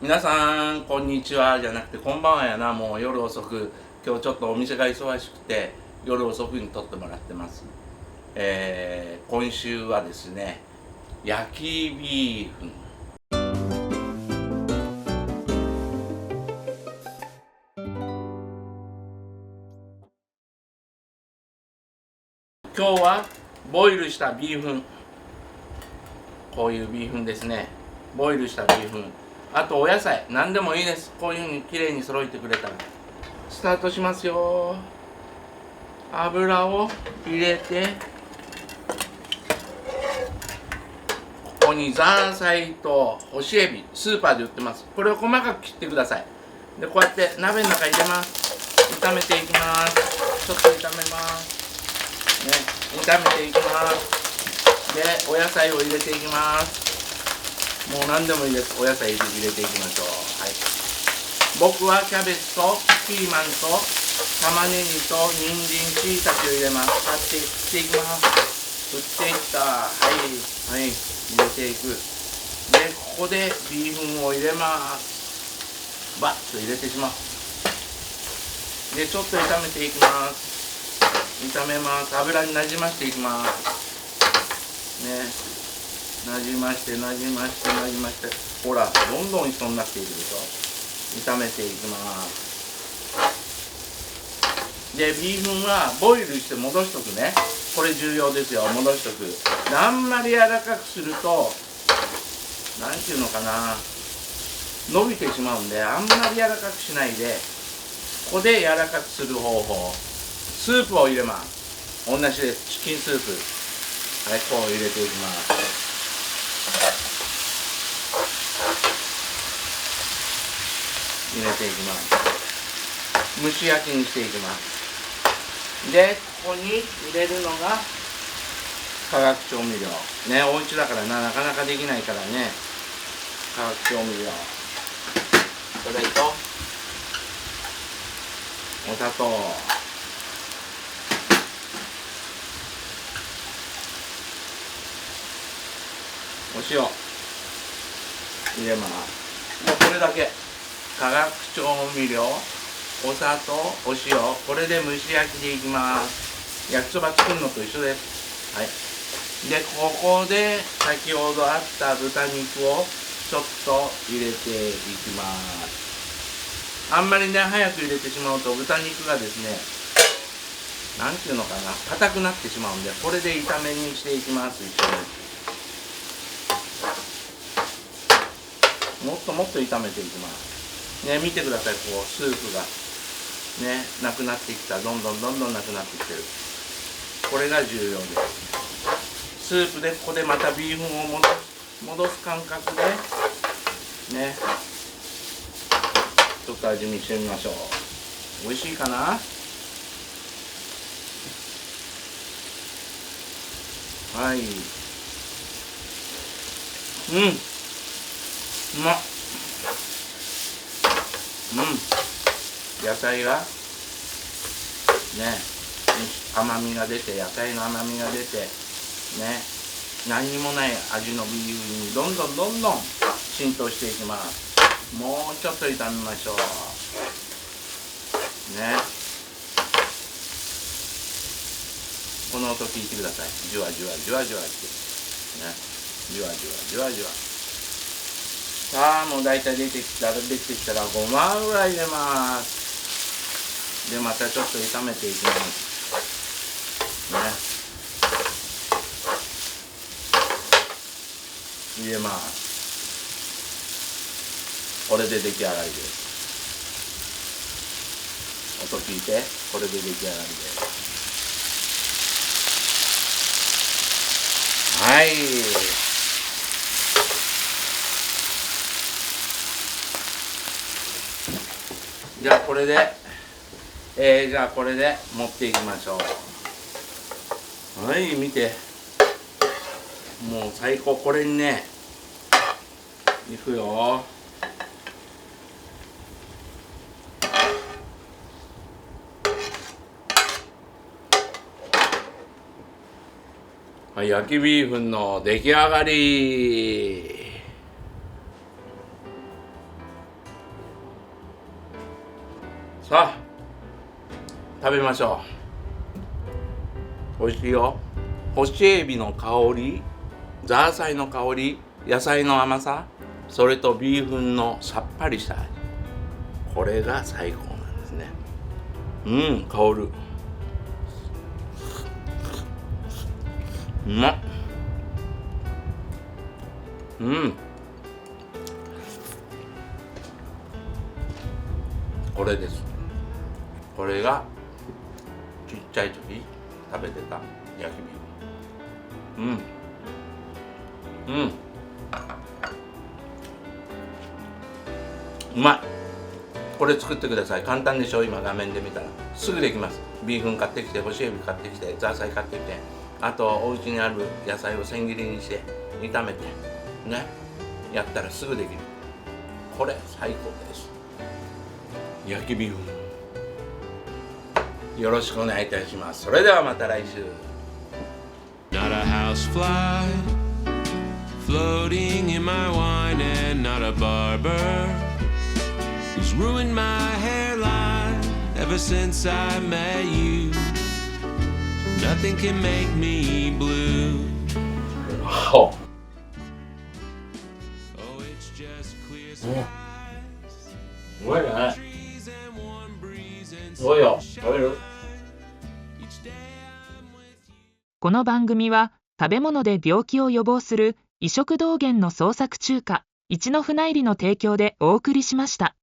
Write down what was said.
皆さんこんにちはじゃなくてこんばんはやな。もう夜遅く、今日ちょっとお店が忙しくて夜遅くに撮ってもらってます。今週はですね、焼きビーフン。今日はボイルしたビーフン、こういうビーフンですね。ボイルしたビーフン、あとお野菜何でもいいです。こういうふうにきれいに揃えてくれたら。スタートしますよ。油を入れて、ここにザーサイと干しエビ、スーパーで売ってます。これを細かく切ってください。でこうやって鍋の中入れます。炒めていきます。ちょっと炒めますね。炒めていきます。でお野菜を入れていきます。もう何でもいいです。お野菜入れていきましょう。はい、僕はキャベツとピーマンと玉ねぎと人参、しいたけを入れます。振っていきます。振っていった。はい、入れていく。でここでビーフンを入れます。バッと入れてしまう。でちょっと炒めていきます。炒めます。油になじましていきますね。なじましてなじましてなじまして、ほらどんどん一緒になっていくでしょ。炒めていきます。でビーフンはボイルして戻しとくね。これ重要ですよ。戻しとく。あんまり柔らかくするとなんていうのかな、伸びてしまうんで、あんまり柔らかくしないで、ここで柔らかくする方法。スープを入れます。同じです。チキンスープ。はい、こう入れていきます。入れていきます。蒸し焼きにしていきます。でここに入れるのが化学調味料ね。お家だからなかなかできないからね。化学調味料、それとお砂糖、お塩入れます。もうこれだけ。化学調味料、お砂糖、お塩、これで蒸し焼きでいきます。焼きそば作るのと一緒です。はい。でここで先ほどあった豚肉をちょっと入れていきます。あんまりね早く入れてしまうと豚肉がですね、なんていうのかな、硬くなってしまうんで、これで炒めにしていきます。一緒にもっともっと炒めていきますね。見てください。こうスープがねなくなってきた。どんどんなくなってきてる。これが重要です。スープでここでまたビーフンを戻す感覚でね、ちょっと味見してみましょう。美味しいかな。はい、うまっ。野菜がね、甘みが出て、野菜の甘みが出てね、何にもない味のビーフンにどんどん浸透していきます。もうちょっと炒めましょうね。この音聞いてください。じゅわじゅわってね、じゅわじゅわ。さあもう大体できてきたらごま油入れます。でまたちょっと炒めていきますね。入れます。これで出来上がりです。音聞いて、これで出来上がりです。はい、じゃあこれで持っていきましょう。はい、見て、もう最高。これにねいくよ。はい、焼きビーフンの出来上がり。さあ食べましょう。美味しいよ。干しエビの香り、ザーサイの香り、野菜の甘さ、それとビーフンのさっぱりした味、これが最高なんですね。香る。うまっ。これです。これがちっちゃい時食べてた焼きビーフン。うまい。これ作ってください。簡単でしょ。今画面で見たらすぐできます。ビーフン買ってきて、干しエビ買ってきて、ザーサイ買ってきて、あとお家にある野菜を千切りにして炒めてね、やったらすぐできる。これ最高です。焼きビーフン、よろしくお願いいたします。それではまた来週。 Not a housefly floating in my wine, and not a barber who's ruined my hairline ever since I met you. Nothing can make me blue. Oh, it's just clear skies, trees and warm breeze and sunshine. Each day I'm with you. この番組は食べ物で病気を予防する異食道元の創作中華一の船入りの提供でお送りしました。